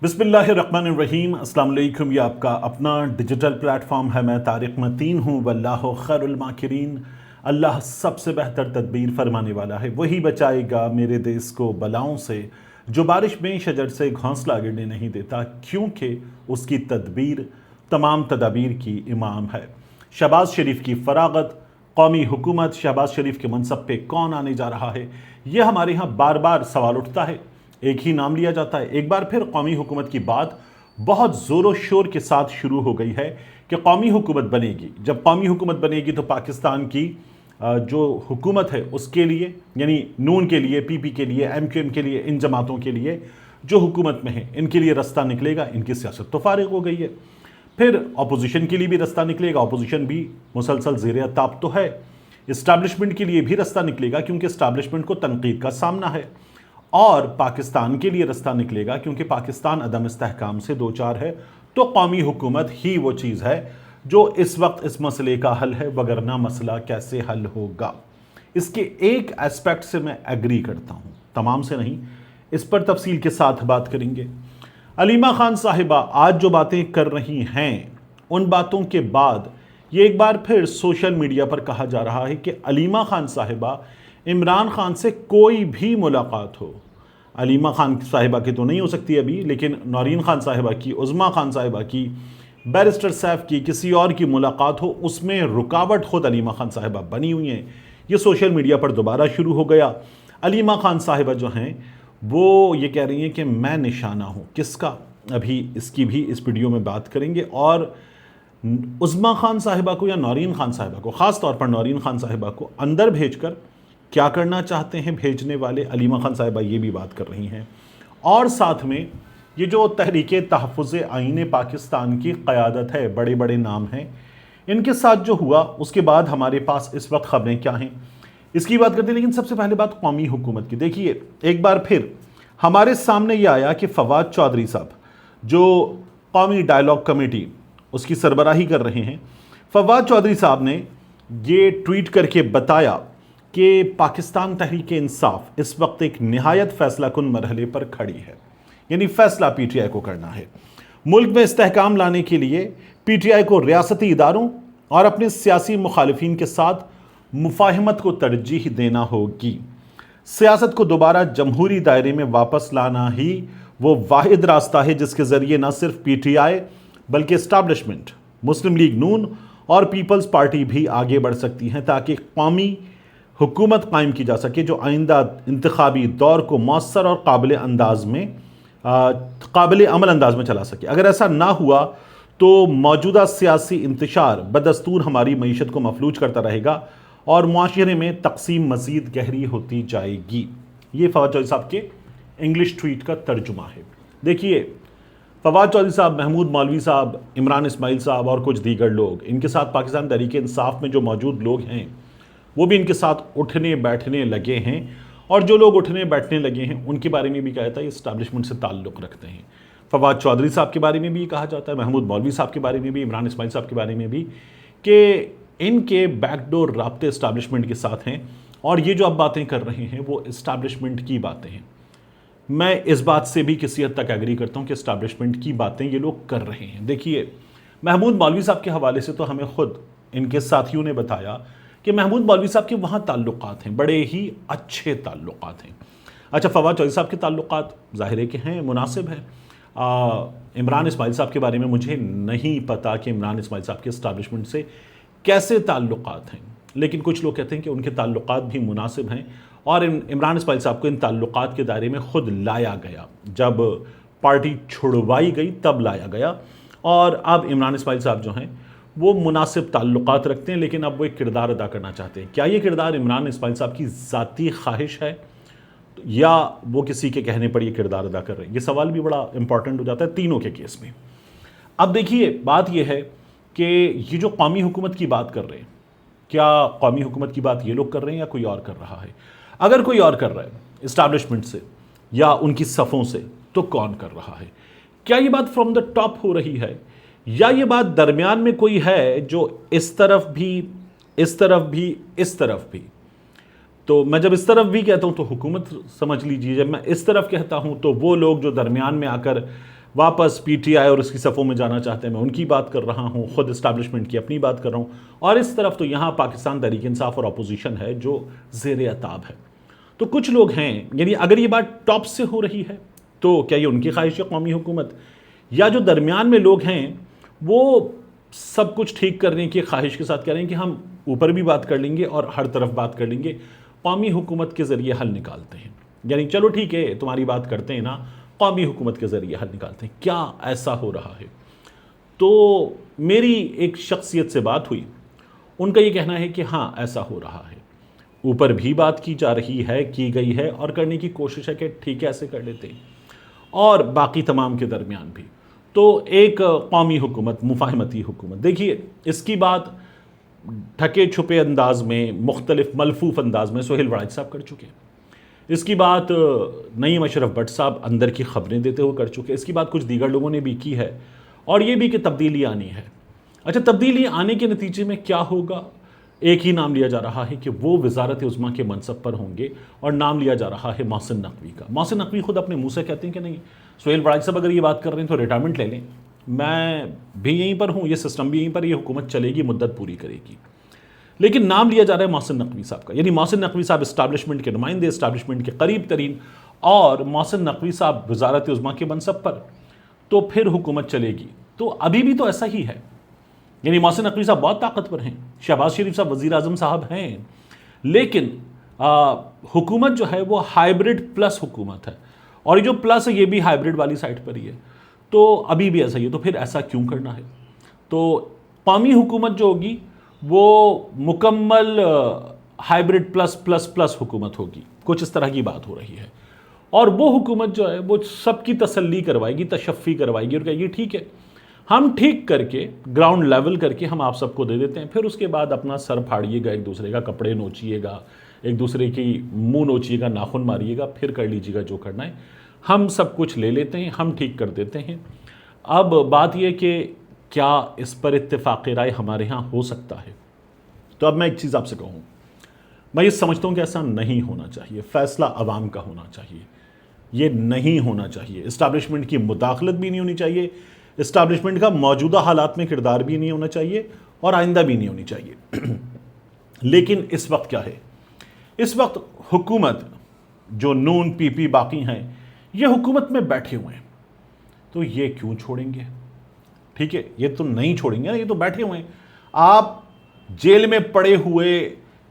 بسم اللہ الرحمن الرحیم۔ السلام علیکم۔ یہ آپ کا اپنا ڈیجیٹل پلیٹ فارم ہے۔ میں طارق متین ہوں۔ واللہ خیر الماکرین۔ اللہ سب سے بہتر تدبیر فرمانے والا ہے۔ وہی بچائے گا میرے دیس کو بلاؤں سے، جو بارش میں شجر سے گھونسلہ گرنے نہیں دیتا، کیونکہ اس کی تدبیر تمام تدابیر کی امام ہے۔ شہباز شریف کی فراغت، قومی حکومت، شہباز شریف کے منصب پہ کون آنے جا رہا ہے، یہ ہمارے ہاں بار بار سوال اٹھتا ہے۔ ایک ہی نام لیا جاتا ہے۔ ایک بار پھر قومی حکومت کی بات بہت زور و شور کے ساتھ شروع ہو گئی ہے کہ قومی حکومت بنے گی۔ جب قومی حکومت بنے گی تو پاکستان کی جو حکومت ہے اس کے لیے، یعنی نون کے لیے، پی پی کے لیے، ایم کیو ایم کے لیے، ان جماعتوں کے لیے جو حکومت میں ہیں، ان کے لیے رستہ نکلے گا۔ ان کی سیاست تو فارغ ہو گئی ہے۔ پھر اپوزیشن کے لیے بھی رستہ نکلے گا۔ اپوزیشن بھی مسلسل زیر طاق تو ہے۔ اسٹیبلشمنٹ کے لیے بھی رستہ نکلے گا، کیونکہ اسٹیبلشمنٹ کو تنقید کا سامنا ہے۔ اور پاکستان کے لیے رستہ نکلے گا، کیونکہ پاکستان عدم استحکام سے دوچار ہے۔ تو قومی حکومت ہی وہ چیز ہے جو اس وقت اس مسئلے کا حل ہے، وگرنہ مسئلہ کیسے حل ہوگا۔ اس کے ایک ایسپیکٹ سے میں ایگری کرتا ہوں، تمام سے نہیں، اس پر تفصیل کے ساتھ بات کریں گے۔ علیمہ خان صاحبہ آج جو باتیں کر رہی ہیں، ان باتوں کے بعد یہ ایک بار پھر سوشل میڈیا پر کہا جا رہا ہے کہ علیمہ خان صاحبہ عمران خان سے کوئی بھی ملاقات ہو، علیمہ خان صاحبہ کی تو نہیں ہو سکتی ابھی، لیکن نورین خان صاحبہ کی، عظمیٰ خان صاحبہ کی، بیرسٹر سیف کی، کسی اور کی ملاقات ہو، اس میں رکاوٹ خود علیمہ خان صاحبہ بنی ہوئی ہیں۔ یہ سوشل میڈیا پر دوبارہ شروع ہو گیا۔ علیمہ خان صاحبہ جو ہیں وہ یہ کہہ رہی ہیں کہ میں نشانہ ہوں۔ کس کا؟ ابھی اس کی بھی اس ویڈیو میں بات کریں گے۔ اور عظمیٰ خان صاحبہ کو یا نورین خان صاحبہ کو، خاص طور پر نورین خان صاحبہ کو اندر بھیج کر کیا کرنا چاہتے ہیں بھیجنے والے، علیمہ خان صاحبہ یہ بھی بات کر رہی ہیں۔ اور ساتھ میں یہ جو تحریک تحفظ آئین پاکستان کی قیادت ہے، بڑے بڑے نام ہیں، ان کے ساتھ جو ہوا اس کے بعد ہمارے پاس اس وقت خبریں کیا ہیں، اس کی بات کرتے ہیں۔ لیکن سب سے پہلے بات قومی حکومت کی۔ دیکھیے، ایک بار پھر ہمارے سامنے یہ آیا کہ فواد چودھری صاحب جو قومی ڈائیلاگ کمیٹی اس کی سربراہی کر رہے ہیں، فواد چودھری صاحب نے یہ ٹویٹ کر کے بتایا کہ پاکستان تحریک انصاف اس وقت ایک نہایت فیصلہ کن مرحلے پر کھڑی ہے، یعنی فیصلہ پی ٹی آئی کو کرنا ہے۔ ملک میں استحکام لانے کے لیے پی ٹی آئی کو ریاستی اداروں اور اپنے سیاسی مخالفین کے ساتھ مفاہمت کو ترجیح دینا ہوگی۔ سیاست کو دوبارہ جمہوری دائرے میں واپس لانا ہی وہ واحد راستہ ہے جس کے ذریعے نہ صرف پی ٹی آئی بلکہ اسٹیبلشمنٹ، مسلم لیگ نون اور پیپلز پارٹی بھی آگے بڑھ سکتی ہیں، تاکہ قومی حکومت قائم کی جا سکے جو آئندہ انتخابی دور کو مؤثر اور قابل عمل انداز میں چلا سکے۔ اگر ایسا نہ ہوا تو موجودہ سیاسی انتشار بدستور ہماری معیشت کو مفلوج کرتا رہے گا اور معاشرے میں تقسیم مزید گہری ہوتی جائے گی۔ یہ فواد چودھری صاحب کے انگلش ٹویٹ کا ترجمہ ہے۔ دیکھیے، فواد چودھری صاحب، محمود مولوی صاحب، عمران اسماعیل صاحب اور کچھ دیگر لوگ، ان کے ساتھ پاکستان تحریک انصاف میں جو موجود لوگ ہیں، وہ بھی ان کے ساتھ اٹھنے بیٹھنے لگے ہیں۔ اور جو لوگ اٹھنے بیٹھنے لگے ہیں ان کے بارے میں بھی کہا جاتا ہے یہ اسٹیبلشمنٹ سے تعلق رکھتے ہیں۔ فواد چودھری صاحب کے بارے میں بھی کہا جاتا ہے، محمود مولوی صاحب کے بارے میں بھی، عمران اسماعیل صاحب کے بارے میں بھی، کہ ان کے بیک ڈور رابطے اسٹیبلشمنٹ کے ساتھ ہیں، اور یہ جو اب باتیں کر رہے ہیں وہ اسٹیبلشمنٹ کی باتیں ہیں۔ میں اس بات سے بھی کسی حد تک ایگری کرتا ہوں کہ اسٹیبلشمنٹ کی باتیں یہ لوگ کر رہے ہیں۔ دیکھیے، محمود مولوی صاحب کے حوالے سے تو ہمیں خود ان کے ساتھیوں نے بتایا کہ محمود مولوی صاحب کے وہاں تعلقات ہیں، بڑے ہی اچھے تعلقات ہیں۔ اچھا، فواد چودھری صاحب کے تعلقات ظاہر ہے کہ ہیں، مناسب ہیں۔ عمران اسماعیل صاحب کے بارے میں مجھے نہیں پتا کہ عمران اسماعیل صاحب کے اسٹیبلشمنٹ سے کیسے تعلقات ہیں، لیکن کچھ لوگ کہتے ہیں کہ ان کے تعلقات بھی مناسب ہیں، اور عمران اسماعیل صاحب کو ان تعلقات کے دائرے میں خود لایا گیا، جب پارٹی چھڑوائی گئی تب لایا گیا، اور اب عمران اسماعیل صاحب جو ہیں وہ مناسب تعلقات رکھتے ہیں، لیکن اب وہ ایک کردار ادا کرنا چاہتے ہیں۔ کیا یہ کردار عمران اسماعیل صاحب کی ذاتی خواہش ہے یا وہ کسی کے کہنے پر یہ کردار ادا کر رہے ہیں؟ یہ سوال بھی بڑا امپورٹنٹ ہو جاتا ہے تینوں کے کیس میں۔ اب دیکھیے، بات یہ ہے کہ یہ جو قومی حکومت کی بات کر رہے ہیں، کیا قومی حکومت کی بات یہ لوگ کر رہے ہیں یا کوئی اور کر رہا ہے؟ اگر کوئی اور کر رہا ہے اسٹیبلشمنٹ سے یا ان کی صفوں سے، تو کون کر رہا ہے؟ کیا یہ بات فرام دا ٹاپ ہو رہی ہے، یا یہ بات درمیان میں کوئی ہے جو اس طرف بھی، اس طرف بھی، اس طرف بھی؟ تو میں جب اس طرف بھی کہتا ہوں تو حکومت سمجھ لیجیے، جب میں اس طرف کہتا ہوں تو وہ لوگ جو درمیان میں آ کر واپس پی ٹی آئی اور اس کی صفوں میں جانا چاہتے ہیں، میں ان کی بات کر رہا ہوں، خود اسٹیبلشمنٹ کی اپنی بات کر رہا ہوں، اور اس طرف تو یہاں پاکستان تحریک انصاف اور اپوزیشن ہے جو زیر عتاب ہے۔ تو کچھ لوگ ہیں، یعنی اگر یہ بات ٹاپ سے ہو رہی ہے تو کیا یہ ان کی خواہش ہے قومی حکومت، یا جو درمیان میں لوگ ہیں وہ سب کچھ ٹھیک کرنے کی خواہش کے ساتھ کہہ رہے ہیں کہ ہم اوپر بھی بات کر لیں گے اور ہر طرف بات کر لیں گے، قومی حکومت کے ذریعے حل نکالتے ہیں، یعنی چلو ٹھیک ہے تمہاری بات کرتے ہیں نا، قومی حکومت کے ذریعے حل نکالتے ہیں۔ کیا ایسا ہو رہا ہے؟ تو میری ایک شخصیت سے بات ہوئی، ان کا یہ کہنا ہے کہ ہاں ایسا ہو رہا ہے، اوپر بھی بات کی جا رہی ہے، کی گئی ہے، اور کرنے کی کوشش ہے کہ ٹھیک ہے ایسے کر لیتے ہیں، اور باقی تمام کے درمیان بھی۔ تو ایک قومی حکومت، مفاہمتی حکومت، دیکھیے اس کی بات ٹھکے چھپے انداز میں، مختلف ملفوف انداز میں سہیل وڑائی صاحب کر چکے ہیں، اس کی بات نعیم اشرف بٹ صاحب اندر کی خبریں دیتے ہوئے کر چکے، اس کی بات کچھ دیگر لوگوں نے بھی کی ہے، اور یہ بھی کہ تبدیلی آنی ہے۔ اچھا، تبدیلی آنے کے نتیجے میں کیا ہوگا؟ ایک ہی نام لیا جا رہا ہے کہ وہ وزارت عظمیٰ کے منصب پر ہوں گے، اور نام لیا جا رہا ہے محسن نقوی کا۔ محسن نقوی خود اپنے منہ سے کہتے ہیں کہ نہیں، سہیل وڑائی صاحب اگر یہ بات کر رہے ہیں تو ریٹائرمنٹ لے لیں، میں بھی یہیں پر ہوں، یہ سسٹم بھی یہیں پر، یہ حکومت چلے گی، مدت پوری کرے گی۔ لیکن نام لیا جا رہا ہے محسن نقوی صاحب کا، یعنی محسن نقوی صاحب اسٹیبلشمنٹ کے نمائندے، اسٹیبلشمنٹ کے قریب ترین، اور محسن نقوی صاحب وزارت عظمیٰ کے منصب پر، تو پھر حکومت چلے گی۔ تو ابھی بھی تو ایسا ہی ہے، یعنی محسن نقوی صاحب بہت طاقتور ہیں، شہباز شریف صاحب وزیر اعظم صاحب ہیں، لیکن حکومت جو ہے وہ ہائیبرڈ پلس حکومت ہے، اور یہ جو پلس ہے یہ بھی ہائیبرڈ والی سائٹ پر ہی ہے، تو ابھی بھی ایسا ہی ہے، تو پھر ایسا کیوں کرنا ہے؟ تو قومی حکومت جو ہوگی وہ مکمل ہائیبرڈ پلس پلس پلس حکومت ہوگی، کچھ اس طرح کی بات ہو رہی ہے، اور وہ حکومت جو ہے وہ سب کی تسلی کروائے گی، تشفی کروائے گی، اور کہے گی ٹھیک ہے ہم ٹھیک کر کے گراؤنڈ لیول کر کے ہم آپ سب کو دے دیتے ہیں، پھر اس کے بعد اپنا سر پھاڑیے گا، ایک دوسرے کا کپڑے نوچیے گا، ایک دوسرے کی منہ نوچیے گا، ناخن ماریے گا، پھر کر لیجیے گا جو کرنا ہے، ہم سب کچھ لے لیتے ہیں، ہم ٹھیک کر دیتے ہیں۔ اب بات یہ کہ کیا اس پر اتفاق رائے ہمارے ہاں ہو سکتا ہے؟ تو اب میں ایک چیز آپ سے کہوں، میں یہ سمجھتا ہوں کہ ایسا نہیں ہونا چاہیے، فیصلہ عوام کا ہونا چاہیے، یہ نہیں ہونا چاہیے، اسٹیبلشمنٹ کی مداخلت بھی نہیں ہونی چاہیے، اسٹیبلشمنٹ کا موجودہ حالات میں کردار بھی نہیں ہونا چاہیے، اور آئندہ بھی نہیں ہونی چاہیے۔ لیکن اس وقت کیا ہے؟ اس وقت حکومت جو نون پی پی باقی ہیں یہ حکومت میں بیٹھے ہوئے ہیں، تو یہ کیوں چھوڑیں گے؟ ٹھیک ہے، یہ تو نہیں چھوڑیں گے نا، یہ تو بیٹھے ہوئے ہیں۔ آپ جیل میں پڑے ہوئے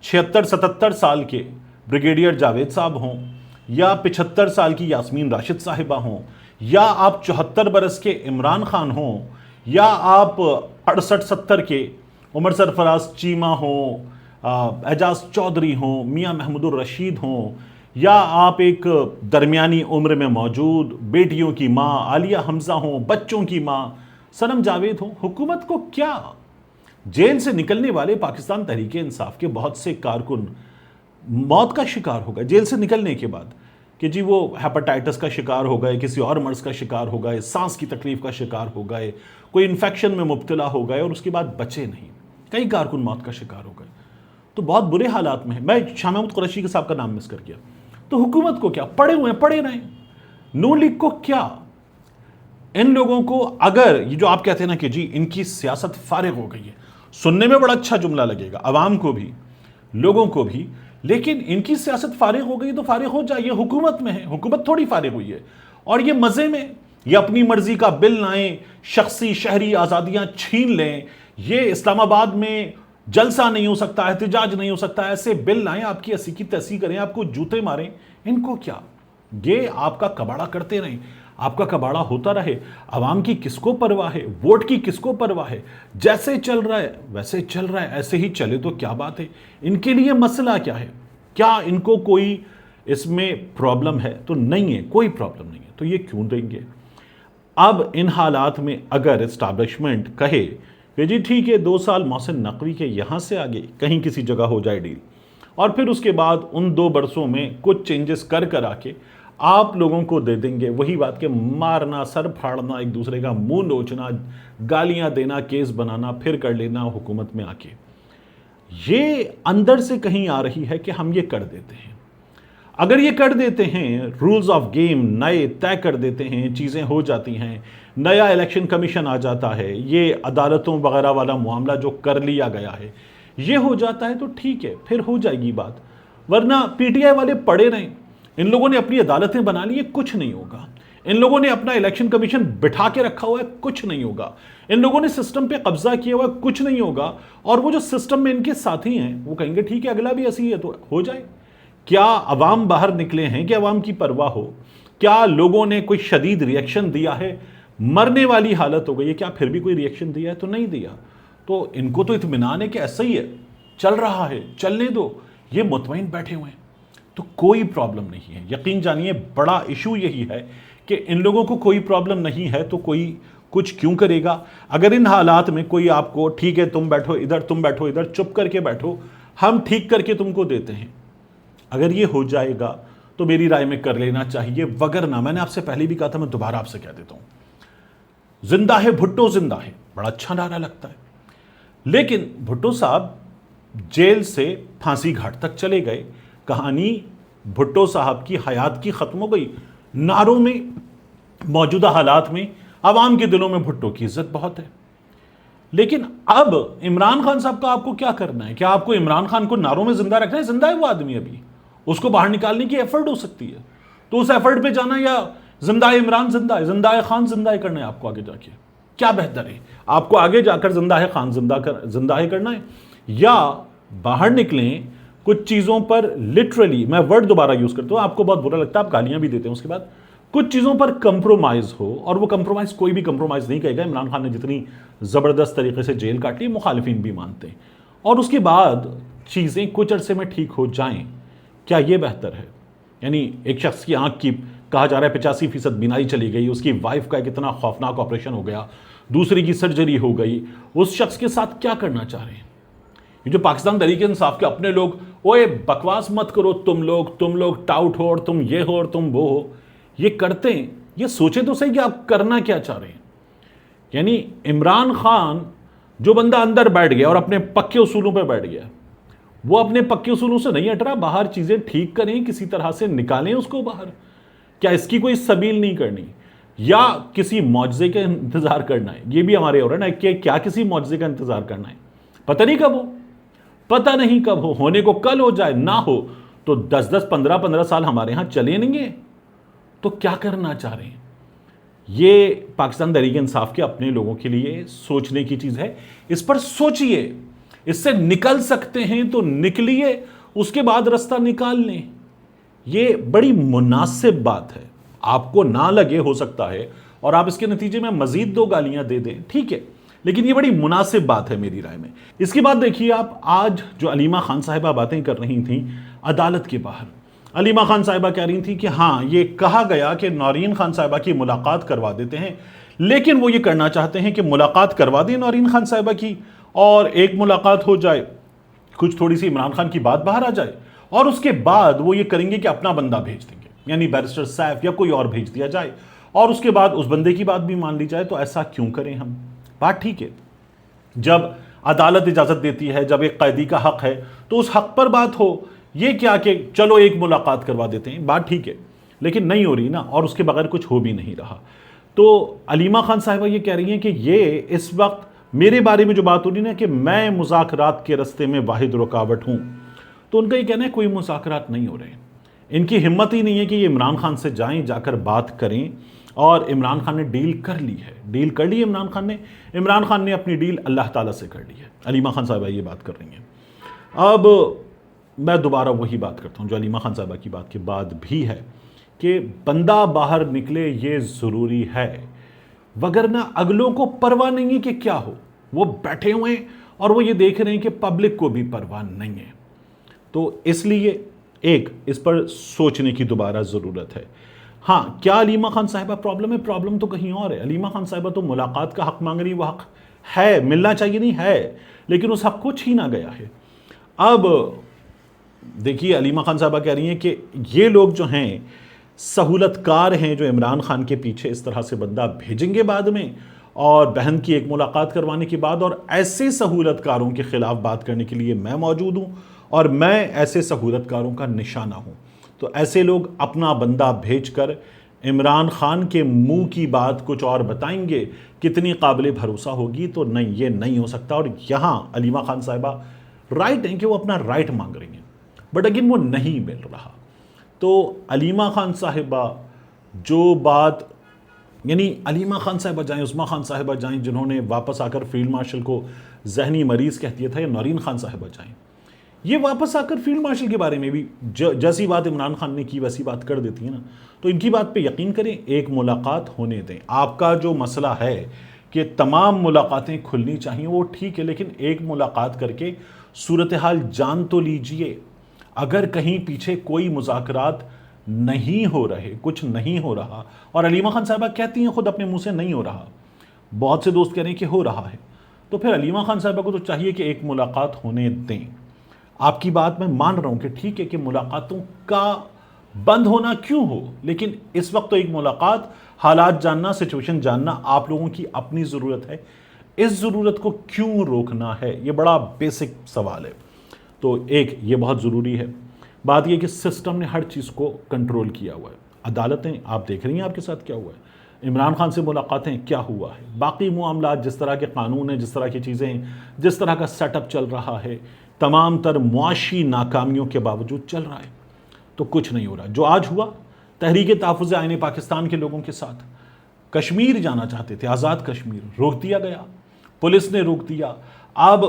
76-77 سال کے بریگیڈیئر جاوید صاحب ہوں، یا 75 سال کی یاسمین راشد صاحبہ ہوں، یا آپ 74 برس کے عمران خان ہوں، یا آپ 68-70 کے عمر سرفراز چیمہ ہوں، اعجاز چودھری ہوں، میاں محمود الرشید ہوں، یا آپ ایک درمیانی عمر میں موجود بیٹیوں کی ماں عالیہ حمزہ ہوں، بچوں کی ماں صنم جاوید ہوں، حکومت کو کیا؟ جیل سے نکلنے والے پاکستان تحریک انصاف کے بہت سے کارکن موت کا شکار ہو گئے جیل سے نکلنے کے بعد، کہ جی وہ ہیپاٹائٹس کا شکار ہو گئے، کسی اور مرض کا شکار ہو گئے، سانس کی تکلیف کا شکار ہو گئے، کوئی انفیکشن میں مبتلا ہو گئے، اور اس کے بعد بچے نہیں، کئی کارکن موت کا شکار ہو گئے، تو بہت برے حالات میں ہیں۔ میں شاہ محمود قریشی کے صاحب کا نام مس کر گیا۔ تو حکومت کو کیا؟ پڑے ہوئے ہیں، پڑے رہیں۔ نون لیگ کو کیا؟ ان لوگوں کو اگر یہ جو آپ کہتے ہیں نا کہ جی ان کی سیاست فارغ ہو گئی ہے، سننے میں بڑا اچھا جملہ لگے گا عوام کو بھی، لوگوں کو بھی، لیکن ان کی سیاست فارغ ہو گئی تو فارغ ہو جائے، یہ حکومت میں ہے، حکومت تھوڑی فارغ ہوئی ہے، اور یہ مزے میں یہ اپنی مرضی کا بل لائیں، شخصی شہری آزادیاں چھین لیں، یہ اسلام آباد میں جلسہ نہیں ہو سکتا، احتجاج نہیں ہو سکتا، ایسے بل لائیں، آپ کی اسی کی تیسی کریں، آپ کو جوتے ماریں، ان کو کیا؟ یہ آپ کا کباڑا کرتے رہیں، آپ کا کباڑا ہوتا رہے، عوام کی کس کو پرواہ ہے، ووٹ کی کس کو پرواہ ہے، جیسے چل رہا ہے ویسے چل رہا ہے، ایسے ہی چلے تو کیا بات ہے، ان کے لیے مسئلہ کیا ہے؟ کیا ان کو کوئی اس میں پرابلم ہے؟ تو نہیں ہے، کوئی پرابلم نہیں ہے، تو یہ کیوں دیں گے؟ اب ان حالات میں اگر اسٹیبلشمنٹ کہے کہ جی ٹھیک ہے 2 سال محسن نقوی کے یہاں سے آگے کہیں کسی جگہ ہو جائے ڈیل، اور پھر اس کے بعد ان 2 برسوں میں کچھ چینجز کر آ کے آپ لوگوں کو دے دیں گے، وہی بات کہ مارنا، سر پھاڑنا، ایک دوسرے کا منہ نوچنا، گالیاں دینا، کیس بنانا، پھر کر لینا حکومت میں آ کے، یہ اندر سے کہیں آ رہی ہے کہ ہم یہ کر دیتے ہیں۔ اگر یہ کر دیتے ہیں، رولز آف گیم نئے طے کر دیتے ہیں، چیزیں ہو جاتی ہیں، نیا الیکشن کمیشن آ جاتا ہے، یہ عدالتوں وغیرہ والا معاملہ جو کر لیا گیا ہے یہ ہو جاتا ہے تو ٹھیک ہے، پھر ہو جائے گی بات. ورنہ پی ٹی آئی والے پڑے رہیں، ان لوگوں نے اپنی عدالتیں بنا لی ہے، کچھ نہیں ہوگا. ان لوگوں نے اپنا الیکشن کمیشن بٹھا کے رکھا ہوا ہے، کچھ نہیں ہوگا. ان لوگوں نے سسٹم پہ قبضہ کیا ہوا ہے، کچھ نہیں ہوگا. اور وہ جو سسٹم میں ان کے ساتھی ہیں وہ کہیں گے ٹھیک ہے اگلا بھی ایسی ہے تو ہو جائے. کیا عوام باہر نکلے ہیں کہ عوام کی پرواہ ہو؟ کیا لوگوں نے کوئی شدید ریئیکشن دیا ہے؟ مرنے والی حالت ہو گئی ہے، کیا پھر بھی کوئی ریئیکشن دیا ہے؟ تو نہیں دیا. تو ان کو تو اطمینان ہے کہ ایسا ہی ہے، چل رہا ہے، چلنے دو، یہ مطمئن بیٹھے ہوئے ہیں. تو کوئی پرابلم نہیں ہے. یقین جانیے بڑا ایشو یہی ہے کہ ان لوگوں کو کوئی پرابلم نہیں ہے تو کوئی کچھ کیوں کرے گا؟ اگر ان حالات میں کوئی آپ کو ٹھیک ہے تم بیٹھو ادھر، تم بیٹھو ادھر، چپ کر کے بیٹھو، ہم ٹھیک کر کے تم کو دیتے ہیں، اگر یہ ہو جائے گا تو میری رائے میں کر لینا چاہیے. وگرنہ میں نے آپ سے پہلے بھی کہا تھا، میں دوبارہ آپ سے کہہ دیتا ہوں، زندہ ہے بھٹو زندہ ہے، بڑا اچھا نعرہ لگتا ہے، لیکن بھٹو صاحب جیل سے پھانسی گھاٹ تک چلے گئے، کہانی بھٹو صاحب کی حیات کی ختم ہو گئی. نعروں میں، موجودہ حالات میں عوام کے دلوں میں بھٹو کی عزت بہت ہے. لیکن اب عمران خان صاحب کا آپ کو کیا کرنا ہے؟ کیا آپ کو عمران خان کو نعروں میں زندہ رکھنا ہے؟ زندہ ہے وہ آدمی ابھی، اس کو باہر نکالنے کی ایفرٹ ہو سکتی ہے، تو اس ایفرٹ پہ جانا، یا زندہ ہے عمران زندہ ہے، زندہ ہے خان زندہ ہے کرنا ہے آپ کو آگے جا کے؟ کیا بہتر ہے؟ آپ کو آگے جا کر زندہ ہے خان زندہ ہے کرنا ہے، یا باہر نکلیں کچھ چیزوں پر لٹرلی، میں ورڈ دوبارہ یوز کرتا ہوں، آپ کو بہت برا لگتا ہے، آپ گالیاں بھی دیتے ہیں اس کے بعد، کچھ چیزوں پر کمپرومائز ہو. اور وہ کمپرومائز کوئی بھی کمپرومائز نہیں کہے گا. عمران خان نے جتنی زبردست طریقے سے جیل کاٹ لی، مخالفین بھی مانتے ہیں، اور اس کے بعد چیزیں کچھ عرصے میں ٹھیک ہو جائیں، کیا یہ بہتر ہے؟ یعنی ایک شخص کی آنکھ کی کہا جا رہا ہے 85% بینائی چلی گئی، اس کی وائف کا ایک اتنا خوفناک آپریشن ہو گیا، دوسری کی سرجری ہو گئی، اس شخص کے ساتھ کیا کرنا چاہ رہے ہیں؟ یہ جو پاکستان تحریک انصاف کے اپنے لوگ، اوے بکواس مت کرو، تم لوگ ٹاؤٹ ہو، اور تم یہ ہو اور تم وہ ہو، یہ کرتے ہیں. یہ سوچیں تو صحیح کہ آپ کرنا کیا چاہ رہے ہیں. یعنی عمران خان جو بندہ اندر بیٹھ گیا اور اپنے پکے اصولوں پہ بیٹھ گیا، وہ اپنے پکے اصولوں سے نہیں ہٹ رہا، باہر چیزیں ٹھیک کریں، کسی طرح سے نکالیں اس کو باہر. کیا اس کی کوئی سبیل نہیں کرنی، یا کسی معجزے کا انتظار کرنا ہے؟ یہ بھی ہمارے ہو رہا ہے نا کہ کیا کسی معجزے کا انتظار کرنا ہے؟ پتہ نہیں کب ہو، پتہ نہیں کب ہو، ہونے کو کل ہو جائے، نہ ہو تو 10-15 سال ہمارے ہاں چلے نہیں گے. تو کیا کرنا چاہ رہے ہیں؟ یہ پاکستان تحریک انصاف کے اپنے لوگوں کے لیے سوچنے کی چیز ہے. اس پر سوچئے، اس سے نکل سکتے ہیں تو نکلیے، اس کے بعد رستہ نکال لیں. یہ بڑی مناسب بات ہے. آپ کو نہ لگے ہو سکتا ہے، اور آپ اس کے نتیجے میں مزید 2 گالیاں دے دیں، ٹھیک ہے، لیکن یہ بڑی مناسب بات ہے میری رائے میں. اس کے بعد دیکھیے آپ، آج جو علیمہ خان صاحبہ باتیں کر رہی تھیں عدالت کے باہر، علیمہ خان صاحبہ کہہ رہی تھی کہ ہاں یہ کہا گیا کہ نورین خان صاحبہ کی ملاقات کروا دیتے ہیں، لیکن وہ یہ کرنا چاہتے ہیں کہ ملاقات کروا دیں نورین خان صاحبہ کی، اور ایک ملاقات ہو جائے، کچھ تھوڑی سی عمران خان کی بات باہر آ جائے، اور اس کے بعد وہ یہ کریں گے کہ اپنا بندہ بھیج دیں گے، یعنی بیرسٹر سیف یا کوئی اور بھیج دیا جائے، اور اس کے بعد اس بندے کی بات بھی مان لی جائے. تو ایسا کیوں کریں ہم؟ بات ٹھیک ہے، جب عدالت اجازت دیتی ہے، جب ایک قیدی کا حق ہے تو اس حق پر بات ہو. یہ کیا کہ چلو ایک ملاقات کروا دیتے ہیں، بات ٹھیک ہے، لیکن نہیں ہو رہی نا، اور اس کے بغیر کچھ ہو بھی نہیں رہا. تو علیمہ خان صاحبہ یہ کہہ رہی ہیں کہ یہ اس وقت میرے بارے میں جو بات ہو رہی نا کہ میں مذاکرات کے رستے میں واحد رکاوٹ ہوں، تو ان کا یہ کہنا ہے کوئی مذاکرات نہیں ہو رہے. ان کی ہمت ہی نہیں ہے کہ یہ عمران خان سے جائیں، جا کر بات کریں، اور عمران خان نے ڈیل کر لی ہے، ڈیل کر لی عمران خان نے اپنی ڈیل اللہ تعالیٰ سے کر لی ہے. علیمہ خان صاحبہ یہ بات کر رہی ہیں. اب میں دوبارہ وہی بات کرتا ہوں جو علیمہ خان صاحبہ کی بات کے بعد بھی ہے، کہ بندہ باہر نکلے یہ ضروری ہے، وگرنہ اگلوں کو پرواہ نہیں ہے کہ کیا ہو، وہ بیٹھے ہوئے ہیں اور وہ یہ دیکھ رہے ہیں کہ پبلک کو بھی پرواہ نہیں ہے. تو اس لیے ایک اس پر سوچنے کی دوبارہ ضرورت ہے. ہاں، کیا علیمہ خان صاحبہ پرابلم ہے؟ پرابلم تو کہیں اور ہے. علیمہ خان صاحبہ تو ملاقات کا حق مانگ رہی، وہ حق ہے، ملنا چاہیے نہیں ہے، لیکن اس حق کو چھینا گیا ہے. اب دیکھیے علیمہ خان صاحبہ کہہ رہی ہیں کہ یہ لوگ جو ہیں سہولت کار ہیں، جو عمران خان کے پیچھے اس طرح سے بندہ بھیجیں گے بعد میں، اور بہن کی ایک ملاقات کروانے کے بعد، اور ایسے سہولت کاروں کے خلاف بات کرنے کے لیے میں موجود ہوں، اور میں ایسے سہولت کاروں کا نشانہ ہوں. تو ایسے لوگ اپنا بندہ بھیج کر عمران خان کے منہ کی بات کچھ اور بتائیں گے، کتنی قابل بھروسہ ہوگی؟ تو نہیں، یہ نہیں ہو سکتا۔ اور یہاں علیمہ خان صاحبہ رائٹ ہیں کہ وہ اپنا رائٹ مانگ رہی ہیں، بٹ اگین وہ نہیں مل رہا۔ تو علیمہ خان صاحبہ جو بات، یعنی علیمہ خان صاحبہ جائیں، عظمیٰ خان صاحبہ جائیں جنہوں نے واپس آ کر فیلڈ مارشل کو ذہنی مریض کہہ دیا تھا، یا نورین خان صاحبہ جائیں، یہ واپس آ کر فیلڈ مارشل کے بارے میں بھی جیسی بات عمران خان نے کی ویسی بات کر دیتی ہیں نا۔ تو ان کی بات پہ یقین کریں، ایک ملاقات ہونے دیں۔ آپ کا جو مسئلہ ہے کہ تمام ملاقاتیں کھلنی چاہیے، وہ ٹھیک ہے، لیکن ایک ملاقات کر کے صورتحال جان تو لیجئے۔ اگر کہیں پیچھے کوئی مذاکرات نہیں ہو رہے، کچھ نہیں ہو رہا، اور علیمہ خان صاحبہ کہتی ہیں خود اپنے منہ سے نہیں ہو رہا، بہت سے دوست کہہ رہے ہیں کہ ہو رہا ہے، تو پھر علیمہ خان صاحبہ کو تو چاہیے کہ ایک ملاقات ہونے دیں۔ آپ کی بات میں مان رہا ہوں کہ ٹھیک ہے کہ ملاقاتوں کا بند ہونا کیوں ہو، لیکن اس وقت تو ایک ملاقات، حالات جاننا، سچویشن جاننا آپ لوگوں کی اپنی ضرورت ہے۔ اس ضرورت کو کیوں روکنا ہے؟ یہ بڑا بیسک سوال ہے۔ تو ایک یہ بہت ضروری ہے۔ بات یہ کہ سسٹم نے ہر چیز کو کنٹرول کیا ہوا ہے۔ عدالتیں آپ دیکھ رہی ہیں آپ کے ساتھ کیا ہوا ہے، عمران خان سے ملاقاتیں کیا ہوا ہے، باقی معاملات جس طرح کے قانون ہیں، جس طرح کی چیزیں ہیں، جس طرح کا سیٹ اپ چل رہا ہے، تمام تر معاشی ناکامیوں کے باوجود چل رہا ہے، تو کچھ نہیں ہو رہا۔ جو آج ہوا تحریک تحفظ آئین پاکستان کے لوگوں کے ساتھ، کشمیر جانا چاہتے تھے، آزاد کشمیر، روک دیا گیا، پولیس نے روک دیا۔ اب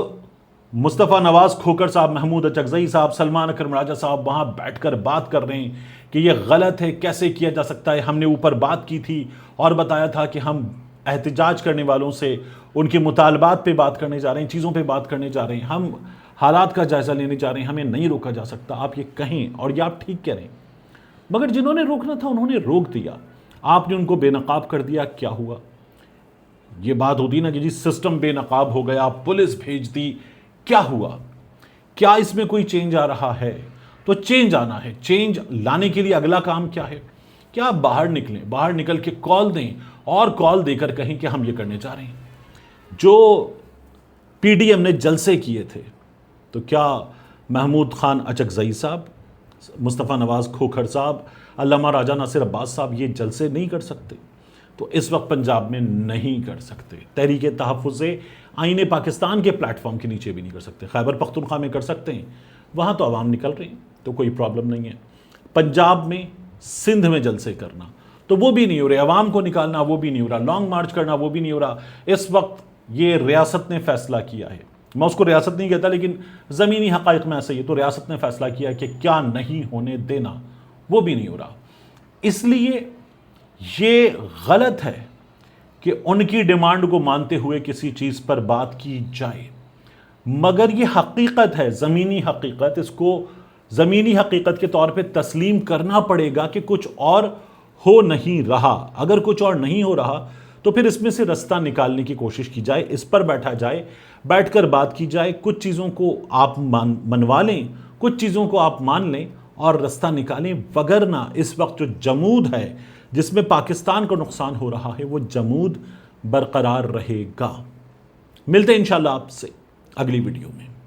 مصطفیٰ نواز کھوکھر صاحب، محمود اچکزئی صاحب، سلمان اکرم راجہ صاحب وہاں بیٹھ کر بات کر رہے ہیں کہ یہ غلط ہے، کیسے کیا جا سکتا ہے، ہم نے اوپر بات کی تھی اور بتایا تھا کہ ہم احتجاج کرنے والوں سے ان کے مطالبات پہ بات کرنے جا رہے ہیں، چیزوں پہ بات کرنے جا رہے ہیں، ہم حالات کا جائزہ لینے جا رہے ہیں، ہمیں نہیں روکا جا سکتا۔ آپ یہ کہیں اور یہ آپ ٹھیک کہہ رہے ہیں، مگر جنہوں نے روکنا تھا انہوں نے روک دیا، آپ نے ان کو بے نقاب کر دیا۔ کیا ہوا؟ یہ بات ہوتی نا کہ جی سسٹم بے نقاب ہو گیا، پولیس بھیج دی، کیا ہوا؟ کیا اس میں کوئی چینج آ رہا ہے؟ تو چینج آنا ہے۔ چینج لانے کے لیے اگلا کام کیا ہے؟ کیا آپ باہر نکلیں، باہر نکل کے کال دیں اور کال دے کر کہیں کہ ہم یہ کرنے جا رہے ہیں۔ جو پی ڈی ایم نے جلسے کیے تھے، تو کیا محمود خان اچکزئی صاحب، مصطفیٰ نواز کھوکھر صاحب، علامہ راجہ ناصر عباس صاحب یہ جلسے نہیں کر سکتے؟ تو اس وقت پنجاب میں نہیں کر سکتے۔ تحریک تحفظ آئین پاکستان کے پلیٹ فارم کے نیچے بھی نہیں کر سکتے۔ خیبر پختونخوا میں کر سکتے ہیں، وہاں تو عوام نکل رہے ہیں، تو کوئی پرابلم نہیں ہے۔ پنجاب میں، سندھ میں جلسے کرنا تو وہ بھی نہیں ہو رہے، عوام کو نکالنا وہ بھی نہیں ہو رہا، لانگ مارچ کرنا وہ بھی نہیں ہو رہا۔ اس وقت یہ ریاست نے فیصلہ کیا ہے، میں اس کو ریاست نہیں کہتا لیکن زمینی حقائق میں ایسا ہی ہے، تو ریاست نے فیصلہ کیا کہ کیا نہیں ہونے دینا، وہ بھی نہیں ہو رہا۔ اس لیے یہ غلط ہے کہ ان کی ڈیمانڈ کو مانتے ہوئے کسی چیز پر بات کی جائے، مگر یہ حقیقت ہے، زمینی حقیقت، اس کو زمینی حقیقت کے طور پہ تسلیم کرنا پڑے گا کہ کچھ اور ہو نہیں رہا۔ اگر کچھ اور نہیں ہو رہا تو پھر اس میں سے رستہ نکالنے کی کوشش کی جائے، اس پر بیٹھا جائے، بیٹھ کر بات کی جائے، کچھ چیزوں کو آپ منوا لیں، کچھ چیزوں کو آپ مان لیں اور رستہ نکالیں، وگرنہ اس وقت جو جمود ہے جس میں پاکستان کو نقصان ہو رہا ہے، وہ جمود برقرار رہے گا۔ ملتے ہیں انشاءاللہ آپ سے اگلی ویڈیو میں۔